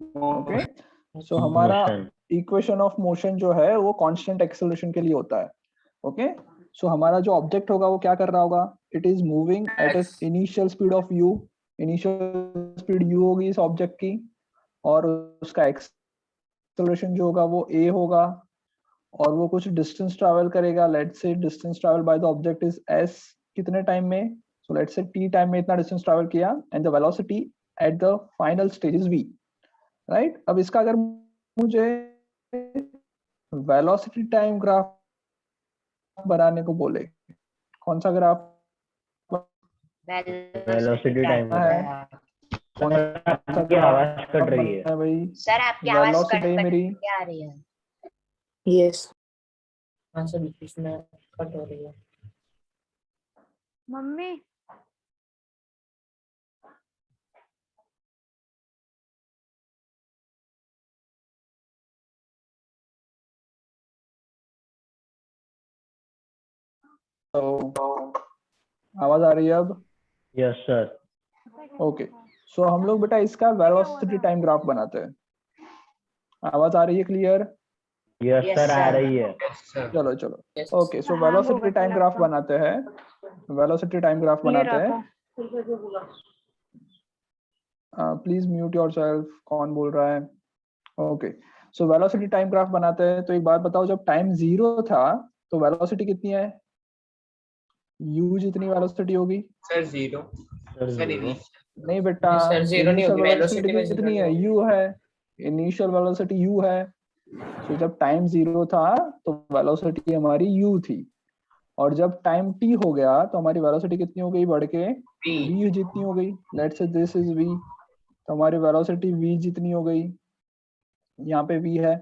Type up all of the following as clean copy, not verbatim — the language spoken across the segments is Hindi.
ओके, सो हमारा मोशन इक्वेशन ऑफ मोशन जो है वो कांस्टेंट एक्सेलरेशन के लिए होता है। ओके, सो हमारा जो ऑब्जेक्ट होगा वो क्या कर रहा होगा, it is moving at initial speed of u, initial speed u होगी इस ऑब्जेक्ट की, और उसका एक्सेलरेशन जो होगा वो a होगा, और वो कुछ डिस्टेंस ट्रैवल करेगा, let's say distance travel by the object is s, कितने टाइम में, so let's say t time में इतना डिस्टेंस ट्रैवल किया, and the velocity at the final stage is v, right. अब इसका अगर मुझे वेलोसिटी टाइम ग्राफ बनाने को बोले, कौन सा ग्राफ वेलोसिटी टाइम है, कौन सा आपकी ग्राफ आवाज कट रही है। है भाई? सर आपकी आवाज वेलोसिटी मेरी कट आ रही है। यस, हाँ सर, इसमें कट हो रही है। मम्मी तो आवाज आ रही है अब? Yes sir. ओके, सो हम लोग बेटा इसका वेलोसिटी टाइम ग्राफ बनाते हैं। आवाज आ रही है क्लियर? यस Yes, सर, आ sir. रही है। चलो चलो, Yes. ओके, सो हाँ, वेलोसिटी होगा टाइम चल ग्राफ आपका। बनाते हैं, वेलोसिटी टाइम ग्राफ ये बनाते हैं। रखो। प्लीज म्यूट योरसेल्फ, कौन बोल रहा है? Okay, so velocity time graph बनाते हैं। तो एक बात बताओ, जब टाइम 0 था तो वेलोसिटी कितनी है? u जितनी वेलोसिटी होगी? Sir zero. Sir sir zero. नहीं बेटा, सर जीरो नहीं इनिशियल होगी, वेलोसिटी वेलोसिटी में जीरो कितनी नहीं है? होगी। u है, इनिशियल वेलोसिटी u है। तो जब टाइम 0 था तो वेलोसिटी हमारी u थी, और जब टाइम t हो गया तो हमारी वेलोसिटी कितनी हो गई बढ़ के? v जितनी हो गई। Let's say this is v, तो हमारी वेलोसिटी v जितनी हो गई, यहाँ पे v है,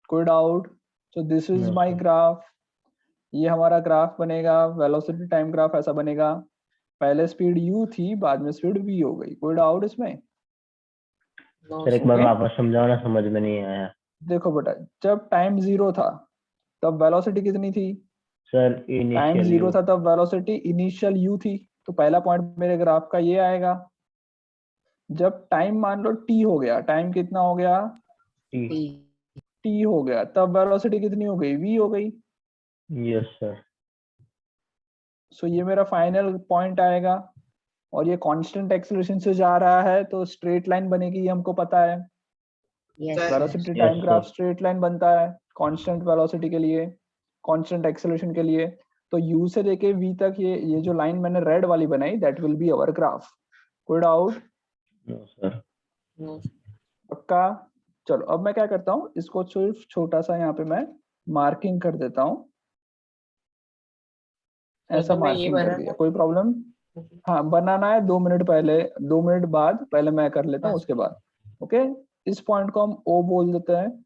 कोई डाउट? तो this is No, my sir. Graph, ये हमारा ग्राफ बनेगा, वेलोसिटी टाइम ग्राफ ऐसा बनेगा। पहले स्पीड u थी, बाद में स्पीड v हो गई, कोई डाउट इसमें? सर एक बार Okay. वापस समझाओ ना, समझ में नहीं आया। देखो बेटा, जब टाइम 0 था तब वेलोसिटी कितनी थी? सर टाइम इनिशियल 0 था तब वेलोसिटी इनिशियल u थी, तो पहला पॉइंट मेरे ग्राफ का ये आएगा। जब टाइम मान लो t हो गया, टाइम कितना हो गया? t हो गया, तब वेलोसिटी कितनी हो गई? v हो गई। Yes sir. सो ये मेरा फाइनल पॉइंट आएगा, और ये कांस्टेंट एक्सेलरेशन से जा रहा है तो स्ट्रेट लाइन बनेगी, ये हमको पता है। Yes, sir. Velocity Yes, time graph sir. Straight line बनता है कांस्टेंट वेलोसिटी के लिए, कांस्टेंट एक्सेलरेशन के लिए। तो u से लेके v तक ये जो लाइन मैंने रेड वाली बनाई, that will be our graph. कोई डाउट? No sir. पक्का? चलो अब मैं क्या करता हूँ, इसको सिर्फ छोटा सा यहाँ पे मैं मार्किंग कर देता हूँ, ऐसा मार्किंग कर दिया, कोई प्रॉब्लम? हाँ, बनाना है 2 मिनट पहले, 2 मिनट बाद, पहले मैं कर लेता हूँ उसके बाद। ओके, इस पॉइंट को हम O बोल देते हैं,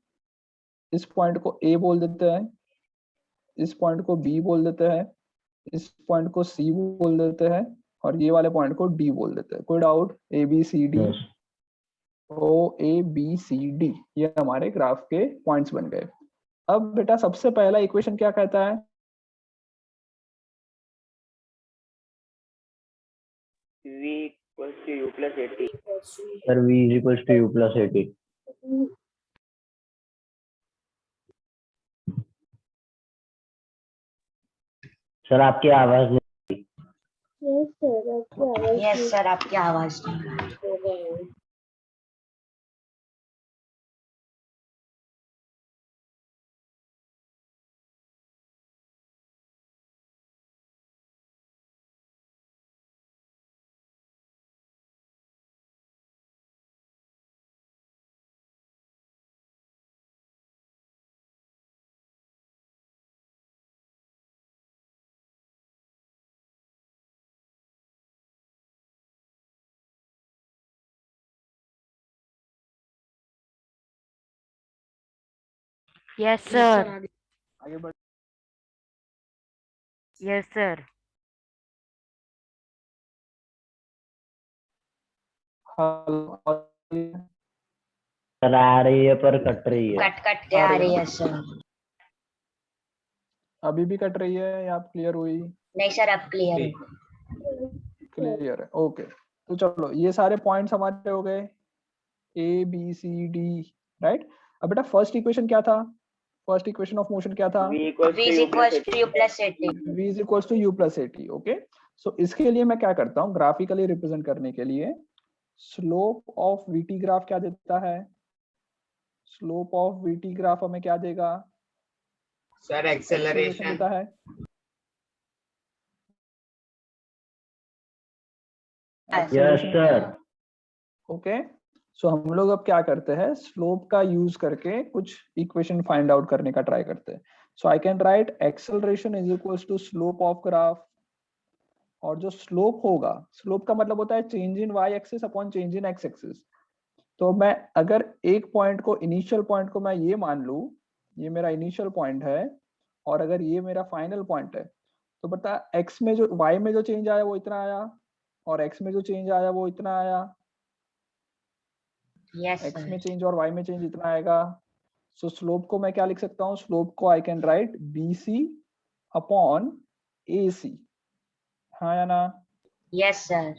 इस पॉइंट को A बोल देते हैं, इस पॉइंट को B बोल देते हैं, इस पॉइंट को C बोल देते हैं, और ये वाले पॉइंट को D बोल देते हैं। कोई doubt? A B C D, no sir. O A B C D, ये हमारे ग्राफ के पॉइंट्स बन गए। अब बेटा सबसे पहला इक्वेशन क्या कहता है? v equals to u plus 80. Sir v is equals to u plus 80. Sir आपकी आवाज नहीं। Yes, sir. आपकी आवाज नहीं आ रही। Yes sir. आगे बढ़। Yes sir. सर आ रही है पर कट रही है। कट कट के आ रही है सर। अभी भी कट रही है या आप क्लियर हुई? नहीं सर, अब क्लियर है। क्लियर है, ओके। तो चलो, ये सारे पॉइंट्स हमारे हो गए। A B C D, right. अब बेटा फर्स्ट इक्वेशन क्या था, फर्स्ट इक्वेशन ऑफ मोशन क्या था, v equals V to is u plus equals to U plus 80. v is equals to U plus A T. Okay, so इसके लिए मैं क्या करता हूँ, ग्राफिकली रिप्रेजेंट करने के लिए स्लोप ऑफ वीटी ग्राफ क्या देता है, स्लोप ऑफ वीटी ग्राफ हमें क्या देगा, सर एक्सेलरेशन देता है। yes sir ओके, सो हम लोग अब क्या करते हैं, स्लोप का यूज करके कुछ इक्वेशन फाइंड आउट करने का ट्राई करते हैं। So I can write acceleration is equals to slope of graph, और जो स्लोप होगा, स्लोप का मतलब होता है change in Y axis upon change in X axis. तो मैं अगर एक पॉइंट को, इनिशियल पॉइंट को मैं ये मान लूं, ये मेरा इनिशियल पॉइंट है, और अगर ये मेरा फाइनल पॉइंट है, तो बता एक्स में जो, वाई में जो चेंज आया वो इतना आया, और एक्स में जो चेंज आया वो इतना आया, Yes, एक्स sir. में चेंज और वाई में चेंज इतना आएगा। सो स्लोप को मैं क्या लिख सकता हूँ, स्लोप को I can write B C upon A C, हाँ या ना। Yes, sir.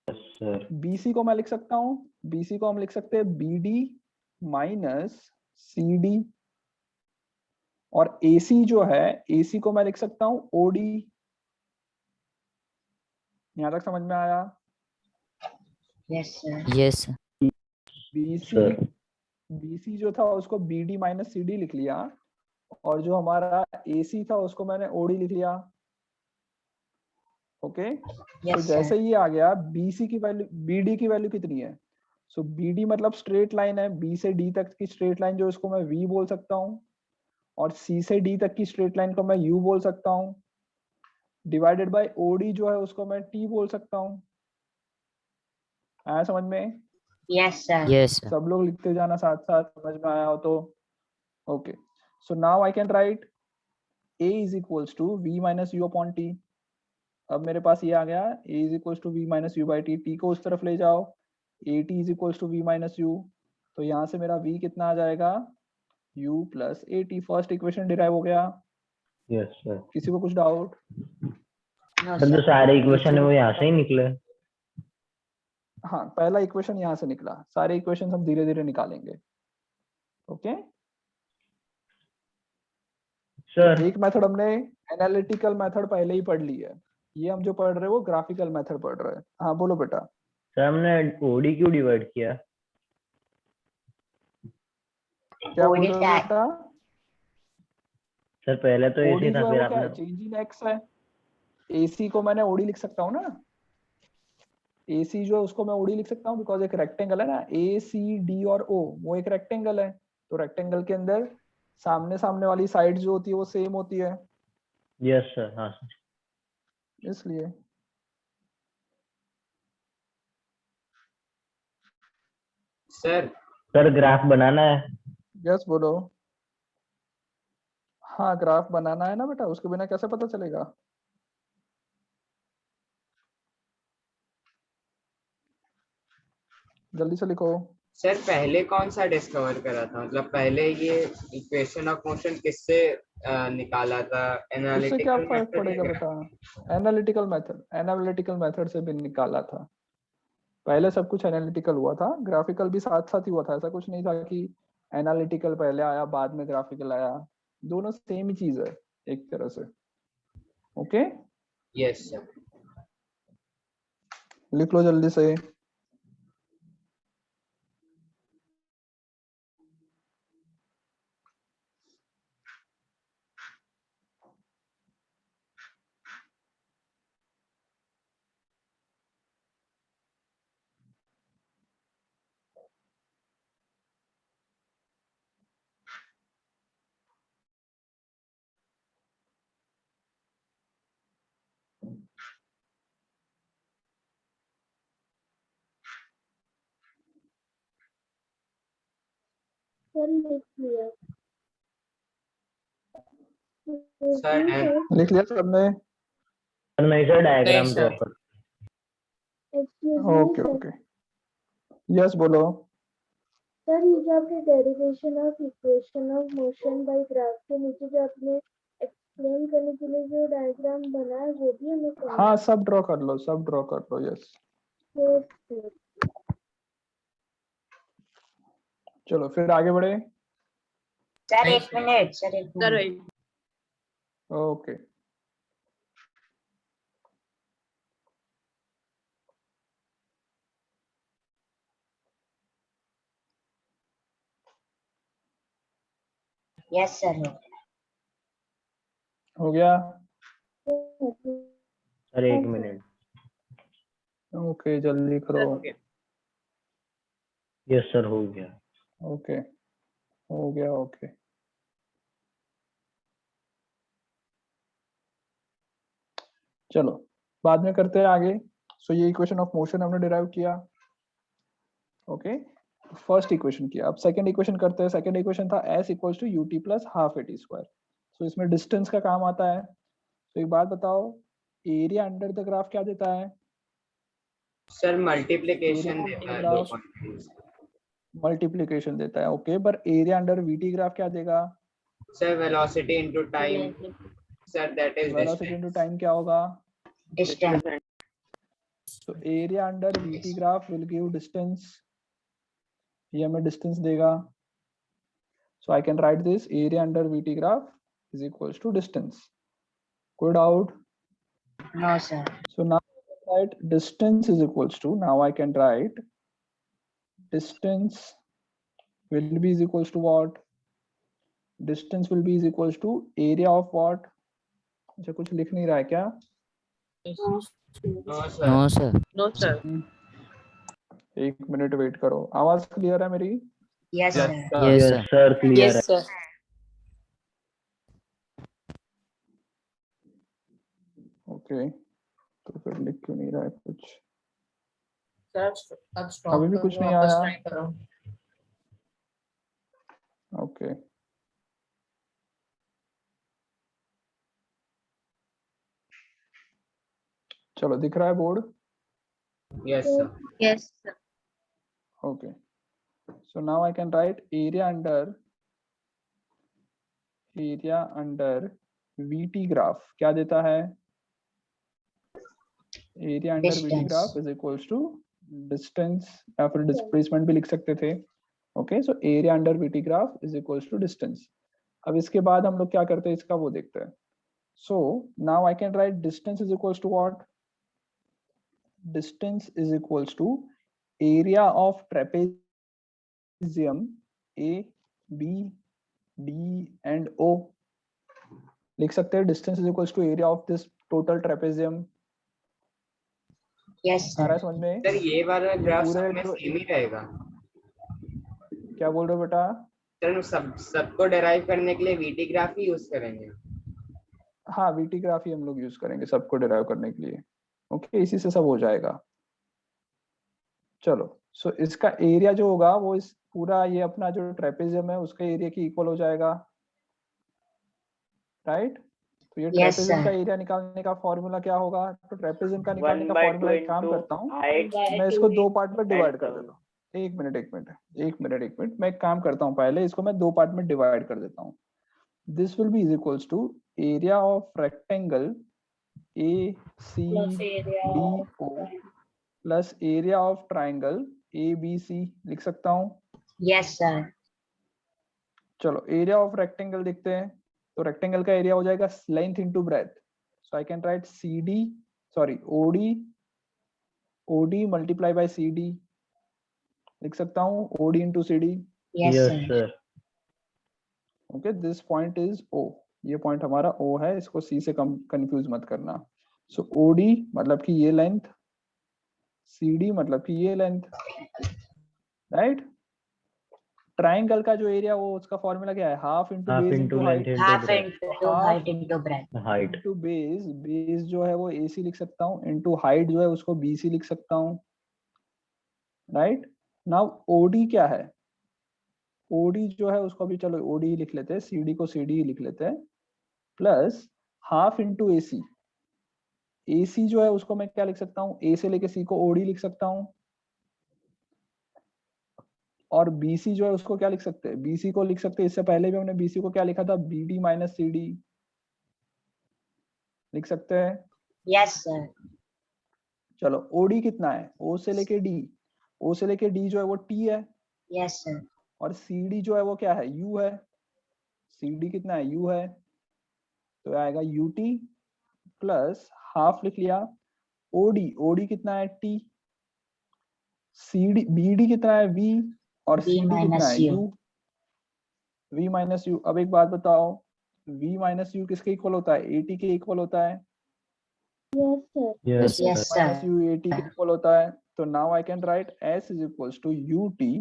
sir BC को मैं लिख सकता हूँ, BC को हम लिख सकते हैं BD माइनस CD, और AC जो है, AC को मैं लिख सकता हूँ OD। यहाँ तक समझ में आया। Yes, sir. Yes. BC sir BC जो था उसको BD माइनस CD लिख लिया, और जो हमारा AC था उसको मैंने OD लिख लिया। ओके, तो Yes, जैसे sir. ही आ गया BC की वैल्यू, BD की वैल्यू कितनी है, सो BD मतलब स्ट्रेट लाइन है, B से D तक की स्ट्रेट लाइन जो इसको मैं V बोल सकता हूँ, और C से D तक की स्ट्रेट लाइन को मैं U बोल सकता हूँ, डिवाइडेड बाय OD जो है उसको मैं T बोल सकता हूँ। आया समझ में? Yes, sir. Yes. sir. सब लोग लिखते जाना साथ साथ, समझ में आया हो तो। Okay, so now I can write A is equals to V minus U upon T. अब मेरे पास ये आ गया, A is equals to V minus U by T, T को उस तरफ ले जाओ, AT is equals to V minus U, तो यहाँ से मेरा V कितना आ जाएगा, U plus AT। First equation derive हो गया। yes sir किसी को कुछ डाउट? No, सर जो sir. सारे इक्वेशन है वो यहाँ से ही निकले। हाँ, पहला इक्वेशन यहाँ से निकला, सारे इक्वेशन हम धीरे धीरे निकालेंगे। ओके, सर एक मेथड हमने एनालिटिकल मेथड पहले ही पढ़ ली है, ये हम जो पढ़ रहे हैं वो ग्राफिकल मेथड पढ़ रहे हैं। हाँ बोलो बेटा। सर हमने ओडी क्यों डिवाइड किया? क्या बोल OD रहे हो tag. बेटा? सर पहले तो ओडी ऐसे था, जो है फिर वो क्या है, आपने चेंज इन एक्स है। एसी को मैंने ओडी लिख सकता हूँ ना, एसी जो है उसको मैं ओडी लिख सकता हूँ, बिकॉज एक रेक्टेंगल है ना, ए सी डी और ओ, वो एक रेक्टेंगल है, तो रेक्टेंगल के अंदर सामने सामने वाली साइड जो होती है वो सेम होती है, यस सर, हाँ सर। इसलिए। सर ग्राफ बनाना है। यस बोलो। हाँ ग्राफ बनाना है ना बेटा, उसके बिना कैसे पता चलेगा? जल्दी से लिखो। सर पहले कौन सा डिस्कवर करा था, मतलब पहले ये इक्वेशन ऑफ मोशन किससे निकाला था? उससे क्या एनालिटिकल फर्क मेथड पड़ेगा बेटा, एनालिटिकल मेथड से भी निकाला था। पहले सब कुछ एनालिटिकल हुआ था, ग्राफिकल भी साथ साथ ही हुआ था, ऐसा कुछ नहीं था कि एनालिटिकल पहले आया बाद में ग्राफिकल आया, दोनों सेम ही चीज है एक तरह से। Okay, yes sir. लिख लो जल्दी से। सर लिख लिया सबने? सर मैं इसे डायग्राम नहीं, ड्रॉ सर। कर। ओके ओके, यस बोलो। सर ये जो आपने derivation of equation of motion by graph के नीचे जो आपने एक्सप्लेन करने के लिए जो डायग्राम बना है वो भी हमें करना हाँ सब ड्रॉ कर लो, सब ड्रॉ कर लो। यस है। चलो फिर आगे बढ़े. Sir, Nice. 1 minute. Sir, 1 Sir, minute. Okay. Yes, sir. हो गया. Sir 1 minute. ओके जल्दी करो. okay. यस सर हो गया. ओके हो गया. ओके चलो बाद में करते हैं आगे. सो ये इक्वेशन ऑफ मोशन हमने डिराइव किया. ओके फर्स्ट इक्वेशन किया. अब सेकंड इक्वेशन करते हैं. सेकंड इक्वेशन था s equals to ut plus half at square. So इसमें डिस्टेंस का काम आता है. तो एक बात बताओ, एरिया अंडर द ग्राफ क्या देता है? सर मल्टीप्लिकेशन Area देता है under दो graph क्वांटिटीज. मल्टीप्लीकेशन देता है. ओके पर एरिया अंडर vt ग्राफ क्या देगा? Sir velocity into time. Sir that is velocity into distance. Time क्या होगा? Distance. तो area under vt graph will give distance. ये हमें डिस्टेंस देगा. So I can write this area under vt graph is equals to distance. कोई doubt? No, sir. So now I can write distance is equals to, now I can write distance will be is equals to what? Distance will be is equals to area of what? अच्छा कुछ लिख नहीं रहा है क्या? No sir. sir. No, sir. एक मिनट वेट करो. आवाज क्लियर है मेरी? Yes, sir. Yes, yes sir. Sir clear है. Yes, sir. ओके तो फिर लिख क्यों नहीं रहा है कुछ? Sir, अब stop अभी भी करो, कुछ नहीं वापस आया. try करो. ओके चलो दिख रहा है board? Yes sir. Yes, sir. Okay. So now I can write area under VT graph क्या देता है? Area under VT Distance. graph is equals to distance या फिर displacement भी लिख सकते थे. Okay, so area under VT graph is equals to distance. अब इसके बाद हम लोग क्या करते हैं इसका वो देखते हैं. So now I can write distance is equals to what? Distance is equals to area of trapezium A, B, D and O. लिख सकते हैं distance is equals to area of this total trapezium. Yes, आ रहा है sir. समझ में? सर ये वाला ग्राफ पूरे सब में जो- सेम ही रहेगा. क्या बोल रहे हो बेटा? सर सबको डेराइव करने के लिए वीटी ग्राफ ही यूज करेंगे. हाँ वीटी ग्राफ ही हम लोग यूज करेंगे सबको डिराइव करने के लिए. ओके इसी से सब हो जाएगा. चलो सो इसका एरिया जो होगा वो इस पूरा ये अपना जो ट्रेपेजियम है उसके एरिया की इक्वल हो जाएगा. राइट तो ये Yes, ट्रेपेजियम sir. का एरिया निकालने का फॉर्मूला क्या होगा? तो ट्रेपेजियम का निकालने 1 का by 2 फॉर्मूला एक काम into करता हूँ. height. मैं इसको दो पार्ट में डिवाइड कर and देता हूँ. एक मिनट मैं एक काम करता हूँ. पहले इसको मैं दो पार्ट में डिवाइड कर देता हूँ. This will be is equals to area of rectangle A C D O plus area of triangle A B C. लिख सकता हूँ. Yes, sir. चलो एरिया ऑफ रेक्टेंगल देखते हैं. तो रेक्टेंगल का एरिया हो जाएगा length into breadth. So I can write O D multiply by C D. लिख सकता हूँ O D into C D. Yes, yes sir. Sir. Okay this point is O. ये पॉइंट हमारा ओ है. इसको सी से कंफ्यूज मत करना. सो ओडी मतलब कि ये लेंथ, सी डी मतलब कि ये लेंथ. राइट ट्राइंगल का जो एरिया वो उसका फॉर्मूला क्या है? Half into half base into into length height into Half breadth. into Half. height into breadth. Height. Into base. Base जो है वो AC लिख सकता हूँ. इंटू हाइट जो है उसको BC लिख सकता हूँ. राइट नाउ OD क्या है? OD जो है उसको भी चलो OD ही लिख लेते हैं. CD को CD ही लिख लेते हैं. Plus half into AC. AC जो है उसको मैं क्या लिख सकता हूँ? A से लेके C को OD लिख सकता हूँ. और BC जो है उसको क्या लिख सकते हैं? BC को लिख सकते हैं. इससे पहले भी हमने BC को क्या लिखा था? BD माइनस CD लिख सकते हैं. Yes, sir. चलो OD कितना है? O से लेके D. O से लेके D जो है वो T है. Yes, sir. और सी डी जो है वो क्या है, यू है। सी डी कितना है, यू है, तो आएगा यू टी प्लस हाफ लिख लिया। ओडी, ओडी कितना है, T. C D, B D कितना है, वी, और V सी डी कितना minus है, U. U. V minus U. अब एक बात बताओ, वी माइनस यू किसके इक्वल होता है, ए टी के इक्वल होता है। Yes, sir. Yes, Yes, minus sir. U A T के इक्वल होता है, तो now I can write S is equals to U T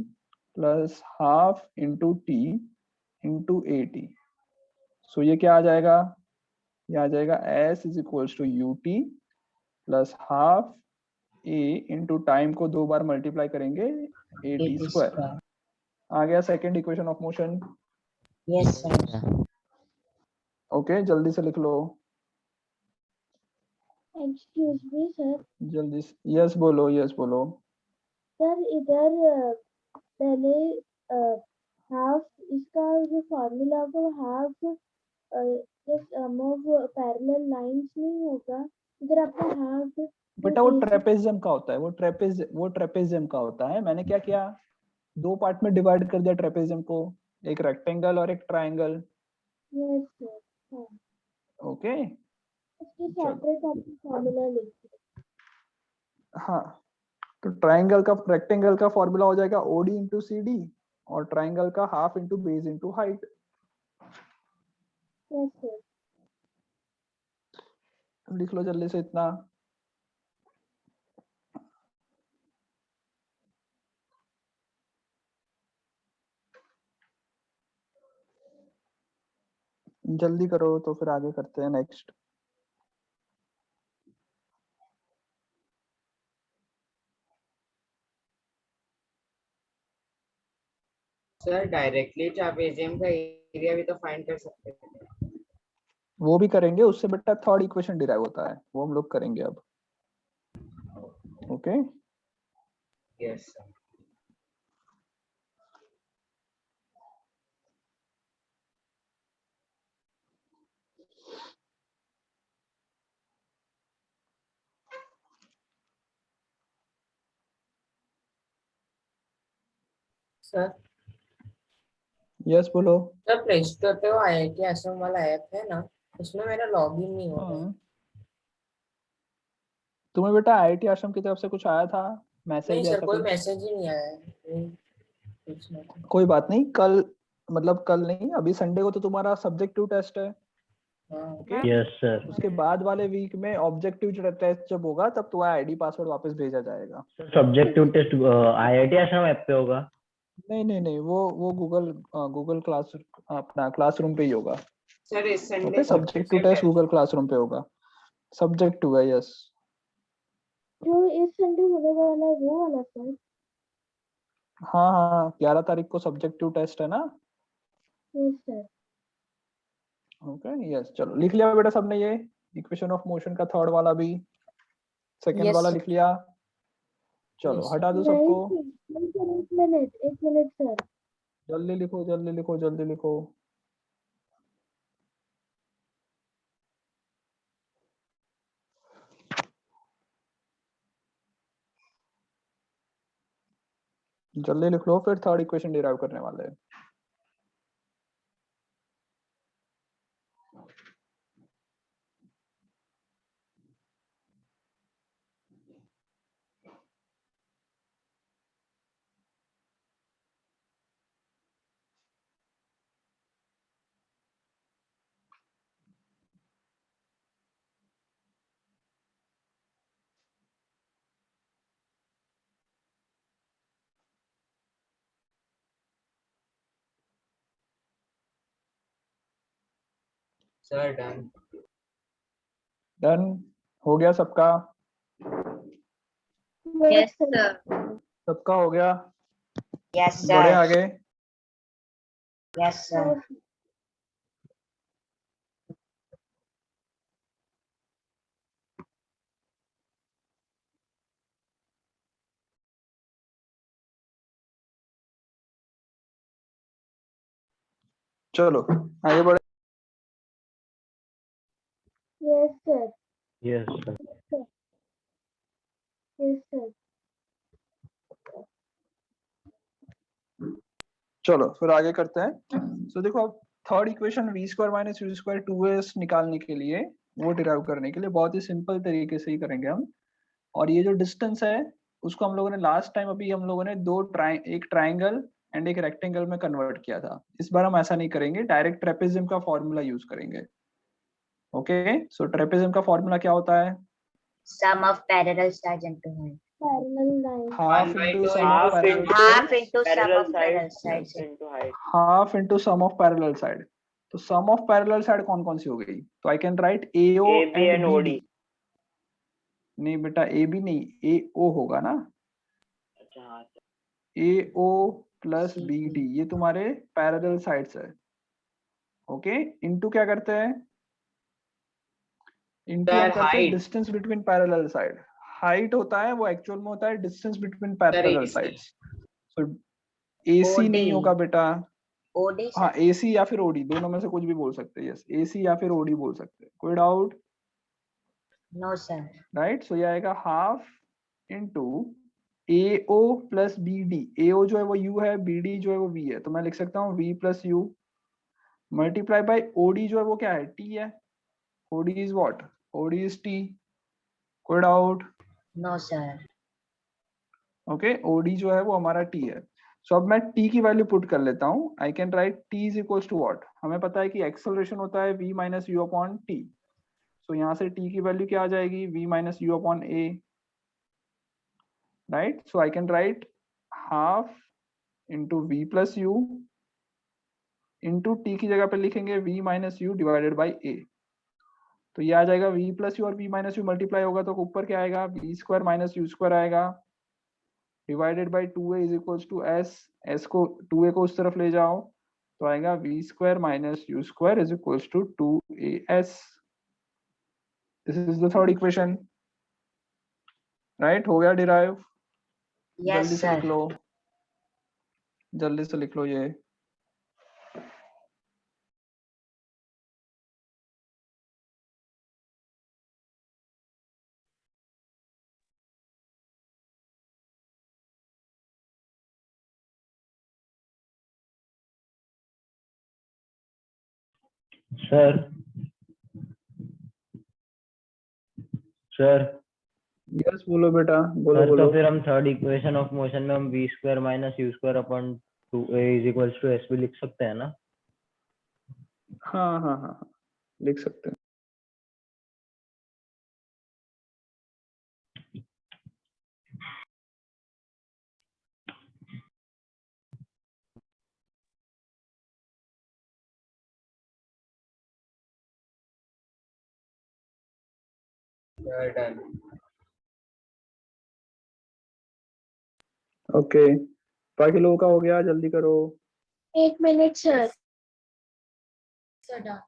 plus half into T into A T. So ये क्या आ जाएगा, ये आ जाएगा S is equals to U T plus half A into time को 2 बार मल्टीप्लाई करेंगे A T AT square. square. आ गया second equation of motion. Yes, sir. Okay, जल्दी से लिख लो, Excuse me, sir. जल्दी से। यस बोलो, यस बोलो। Sir, इधर पहले हाफ इसका जो फॉर्मूला होगा वो half sum of parallel lines नहीं होगा, इधर आपका हाफ बेटा वो ट्रेपेजियम का होता है, वो ट्रेपेजियम का होता है। मैंने क्या किया, 2 पार्ट में डिवाइड कर दिया ट्रेपेजियम को, एक रेक्टेंगल और एक ट्रायंगल। यस सर, ओके, इसके सेपरेट आपको फॉर्मूला लिखिए। हाँ, तो ट्रायंगल का, रेक्टेंगल का फॉर्मूला हो जाएगा ओडी इंटू सी डी, और ट्रायंगल का half into base into height. Yes sir. लिख लो जल्दी से इतना। जल्दी करो तो फिर आगे करते हैं नेक्स्ट। सर डायरेक्टली ट्रापेजियम का एरिया भी तो फाइंड कर सकते हैं। वो भी करेंगे, उससे बेटा थर्ड इक्वेशन डिराइव होता है, वो हम लोग करेंगे अब। Okay, yes sir. Sir yes बोलो। सर प्ले स्टोर पे वो IIT असम वाला ऐप है ना, उसमें मेरा लॉगिन नहीं हो रहा है। तुम्हें बेटा आईआईटी आश्रम की तरफ से कुछ आया था नहीं मैसेज सर, ऐसा कोई कुछ? मैसेज ही नहीं आया है। कुछ नहीं। कोई बात नहीं, कल, मतलब कल नहीं, अभी संडे को तो तुम्हारा सब्जेक्टिव टेस्ट है। हाँ ओके, yes sir. उसके बाद वाले वीक में ऑब्जेक्टिव टेस्ट जब होगा तब तुम्हारा आईडी पासवर्ड वापस भेजा जाएगा। Subjective test IIT Assam app पे होगा? नहीं नहीं नहीं, वो गूगल क्लास, अपना क्लासरूम पे ही होगा। सर इस Sunday okay, subjective test Google classroom पे होगा। सब्जेक्टिव है, यस। जो इस संडे होने वाला है वो वाला सर? हाँ हाँ, 11 तारीख को सब्जेक्टिव टेस्ट है ना। Yes sir. ओके, यस, चलो लिख लिया बेटा सबने ये इक्वेशन ऑफ मोशन का थर्ड वाला भी, सेकंड Yes, वाला sir. लिख लिया। चलो Yes, हटा दो नहीं सबको, सर, एक मिनट सर। जल्दी लिखो जल्दी लिखो जल्दी लिखो। जल्दी लिख लो, फिर थर्ड इक्वेशन डिराइव करने वाले हैं। Sir done. डन हो गया सबका? Yes, sir. सबका हो गया? Yes, बढ़े sir. आगे। Yes, sir. चलो आगे बढ़े। Yes sir. Yes sir. Yes sir. चलो फिर आगे करते हैं। सो देखो अब third equation v square minus you square 2s निकालने के लिए, वो डिराइव करने के लिए बहुत ही सिंपल तरीके से ही करेंगे हम। और ये जो डिस्टेंस है उसको हम लोगों ने लास्ट टाइम अभी हम लोगों ने एक ट्राइंगल एंड एक रेक्टेंगल में कन्वर्ट किया था। इस बार हम ऐसा नहीं करेंगे, डायरेक्ट ट्रेपेजियम का फॉर्मूला यूज करेंगे। ओके, सो ट्रेपेजियम का फॉर्मूला क्या होता है? Sum of parallel sides into height. Parallel lines. Half 1/2 into sum half of parallel Half into sum Parallel of parallel sides sides. into height. Half into sum of parallel side. तो सम ऑफ पैरेलल साइड कौन कौन सी हो गई? तो आई can right AO AB and and BD। OD. नहीं बेटा AB नहीं, AO होगा ना। अच्छा हाँ AO प्लस BD ये तुम्हारे पैरेलल साइड्स है। ओके, इनटू क्या करते हैं? इनटू हम करते हैं height. Distance between parallel side. Height होता है वो एक्चुअल में होता है distance between parallel AC. Sides. So AC OD. नहीं होगा बेटा। OD. हाँ AC या फिर OD दोनों में से कुछ भी बोल सकते हैं। यस, AC या फिर OD बोल सकते हैं, कोई डाउट? No, sir. राइट, सो ये आएगा half into AO plus BD। AO जो है वो U है, BD जो है वो V है, तो मैं लिख सकता हूँ V plus U multiply by OD जो है वो क्या है? T है। OD is what? OD is T। कोई doubt? No, sir. Okay, OD जो है वो हमारा T है। सो अब मैं T की वैल्यू पुट कर लेता हूँ। I can write T is equals to what? हमें पता है कि एक्सेलरेशन होता है V minus U upon T। So यहाँ से T की वैल्यू क्या आ जाएगी? V minus U upon A। Right, so I can write half into V plus U into T की जगह पे लिखेंगे V minus U divided by A। तो ये आ जाएगा V प्लस यू और V माइनस यू मल्टीप्लाई होगा तो ऊपर क्या आएगा? V square minus you square आएगा divided by 2a is equals to s को 2a को उस तरफ ले जाओ तो आएगा V square minus you square is equals to 2as। This is the third equation. Right, हो गया डिराइव? Yes, जल्दी से sir. लिख लो, जल्दी से लिख लो ये। सर सर यस बोलो बेटा, बोलो सर बोलो। तो फिर हम थर्ड इक्वेशन ऑफ मोशन में हम v square minus you square upon 2a is equals to s भी लिख सकते हैं ना? हाँ हाँ हाँ हाँ, लिख सकते हैं। Done. ओके, बाकी लोगों का हो गया? जल्दी करो। 1 minute, sir. Sir, done.